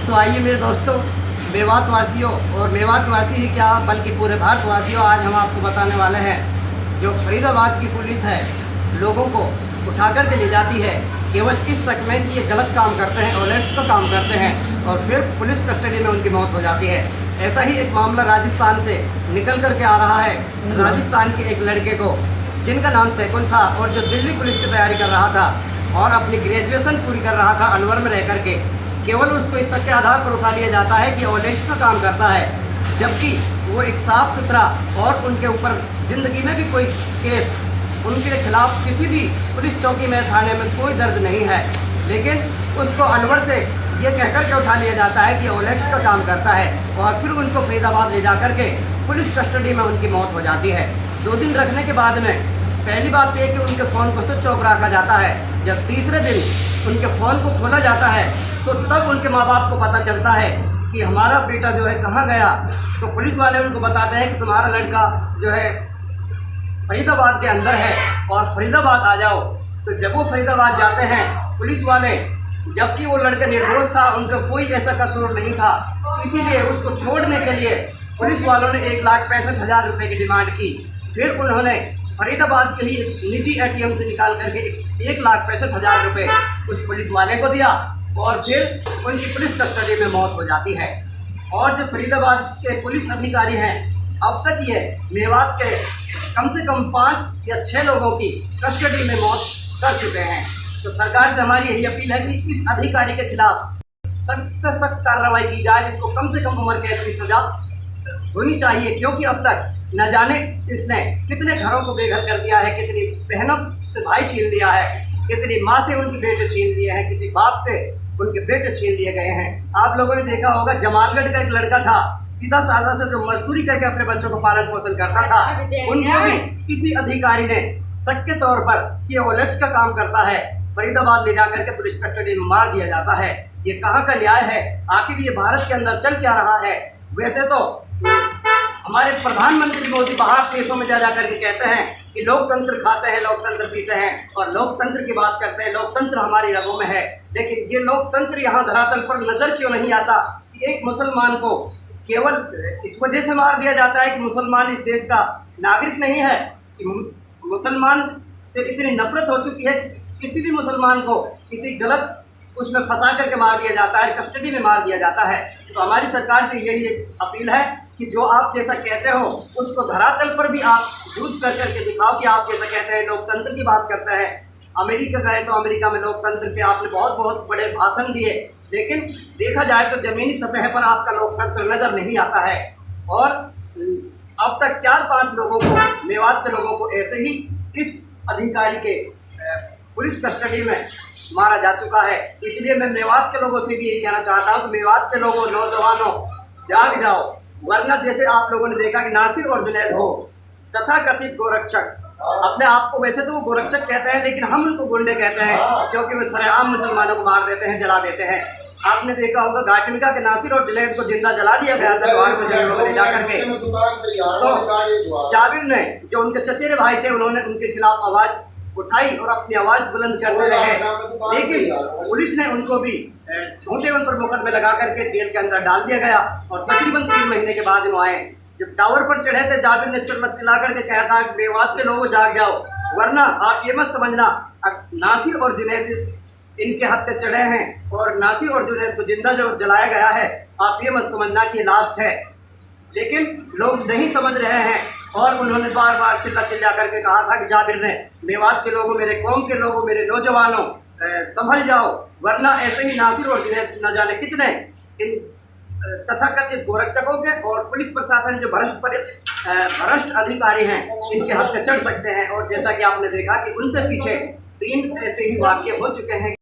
तो आइए मेरे दोस्तों, मेवात वासियों और मेवात वासी ही क्या बल्कि पूरे भारतवासियों, आज हम आपको बताने वाले हैं जो फरीदाबाद की पुलिस है लोगों को उठा कर के ले जाती है केवल इस तक में कि ये गलत काम करते हैं, ओलेक्स का काम करते हैं और फिर पुलिस कस्टडी में उनकी मौत हो जाती है। ऐसा ही एक मामला राजस्थान से निकल करके आ रहा है। राजस्थान के एक लड़के को जिनका नाम सैकुल था और जो दिल्ली पुलिस की तैयारी कर रहा था और अपनी ग्रेजुएशन पूरी कर रहा था अलवर में रह करके, केवल उसको इस के आधार पर उठा लिया जाता है कि ओलेक्स का काम करता है, जबकि वो एक साफ सुथरा और उनके ऊपर ज़िंदगी में भी कोई केस उनके खिलाफ किसी भी पुलिस चौकी में थाने में कोई दर्ज नहीं है, लेकिन उसको अलवर से ये कहकर के उठा लिया जाता है कि ओलेक्स का काम करता है और फिर उनको फरीदाबाद ले जा करके पुलिस कस्टडी में उनकी मौत हो जाती है। 2 दिन रखने के बाद में पहली बात यह कि उनके फ़ोन को स्विच ऑफ रखा जाता है। जब तीसरे दिन उनके फ़ोन को खोला जाता है तो तब उनके माँ बाप को पता चलता है कि हमारा बेटा जो है कहाँ गया। तो पुलिस वाले उनको बताते हैं कि तुम्हारा लड़का जो है फरीदाबाद के अंदर है और फरीदाबाद आ जाओ। तो जब वो फरीदाबाद जाते हैं पुलिस वाले, जबकि वो लड़का निर्दोष था, उनका कोई ऐसा कसूर नहीं था, इसीलिए उसको छोड़ने के लिए पुलिस वालों ने 1,65,000 रुपये की डिमांड की। फिर उन्होंने फरीदाबाद के ही निजी ATM से निकाल करके 1,65,000 रुपये उस पुलिस वाले को दिया और फिर उनकी पुलिस कस्टडी में मौत हो जाती है। और जो फरीदाबाद के पुलिस अधिकारी हैं, अब तक ये मेवात के कम से कम 5 या 6 लोगों की कस्टडी में मौत कर चुके हैं। तो सरकार से हमारी यही अपील है कि इस अधिकारी के खिलाफ सख्त से सख्त कार्रवाई की जाए, जिसको कम से कम उम्र कैद की सजा होनी चाहिए, क्योंकि अब तक न जाने इसने कितने घरों को बेघर कर दिया है, कितनी बहनों से भाई छीन लिया है, कितनी माँ से उनके बेटे छीन लिए हैं, किसी बाप से उनके बेटे छीन लिए गए हैं। आप लोगों ने देखा होगा जमालगढ़ का एक लड़का था, सीधा साधा से जो मजदूरी करके अपने बच्चों को पालन पोषण करता था, उनको भी किसी अधिकारी ने शक के तौर पर कि ओलेक्स का काम करता है फरीदाबाद ले जाकर के पुलिस कस्टडी में मार दिया जाता है। ये कहाँ का न्याय है? आखिर ये भारत के अंदर चल क्या रहा है? वैसे तो हमारे प्रधानमंत्री मोदी बाहर देशों में जा करके कहते हैं कि लोकतंत्र खाते हैं, लोकतंत्र पीते हैं और लोकतंत्र की बात करते हैं, लोकतंत्र हमारी रगों में है। लेकिन ये लोकतंत्र यहाँ धरातल पर नजर क्यों नहीं आता कि एक मुसलमान को केवल इस वजह से मार दिया जाता है कि मुसलमान इस देश का नागरिक नहीं है, कि मुसलमान से इतनी नफरत हो चुकी है, किसी भी मुसलमान को किसी गलत उसमें फंसा करके मार दिया जाता है, कस्टडी में मार दिया जाता है। तो हमारी सरकार से यही एक अपील है कि जो आप जैसा कहते हो उसको धरातल पर भी आप यूज कर करके दिखाओ कि आप जैसा कहते हैं लोकतंत्र की बात करते हैं। अमेरिका गए तो अमेरिका में लोकतंत्र के आपने बहुत बहुत बड़े भाषण दिए, लेकिन देखा जाए तो ज़मीनी सतह पर आपका लोकतंत्र नज़र नहीं आता है। और अब तक 4-5 लोगों को, मेवात के लोगों को ऐसे ही इस अधिकारी के पुलिस कस्टडी में मारा जा चुका है। इसलिए मैं मेवात के लोगों से भी यही कहना चाहता हूँ कि मेवात के लोगों, नौजवानों, जाग जाओ, वरना जैसे आप लोगों ने देखा कि नासिर और जुनैद हो तथा कथित गोरक्षक, अपने आप को वैसे तो वो गोरक्षक कहते हैं लेकिन हम उनको गुंडे कहते हैं, क्योंकि वे सरेआम मुसलमानों को मार देते हैं, जला देते हैं। आपने देखा होगा घाटमिका के नासिर और जुनैद को जिंदा जला दिया गया था द्वार में जंगलों में ले जाकर के। तो जाबिर ने, जो उनके चचेरे भाई थे, उन्होंने उनके खिलाफ आवाज़ उठाई और अपनी आवाज़ बुलंद करते रहे, लेकिन पुलिस ने उनको भी झूठे उन पर मुकदमे लगा करके जेल के अंदर डाल दिया गया। और तकरीबन 3 महीने के बाद वो आए, जब टावर पर चढ़े थे, जाबिर ने चिल्ला करके कहा था कि मेवात के लोगों जाग जाओ, वरना आप ये मत समझना नासिर और जुनैद इनके हाथ पे चढ़े हैं और नासिर और जुनैद को जिंदा जो जलाया गया है, आप ये मत समझना कि लास्ट है। लेकिन लोग नहीं समझ रहे हैं और उन्होंने बार बार चिल्ला करके कहा था कि जाबिर ने, मेवात के लोगों, मेरे कौम के लोगों, मेरे नौजवानों, संभल जाओ, वरना ऐसे ही नासिर और जुनैद न जाने कितने इन तथाकथित गोरक्षकों के और पुलिस प्रशासन जो भ्रष्ट अधिकारी हैं, इनके हाथ पे चढ़ सकते हैं। और जैसा कि आपने देखा कि उनसे पीछे 3 ऐसे ही वाक़ये हो चुके हैं।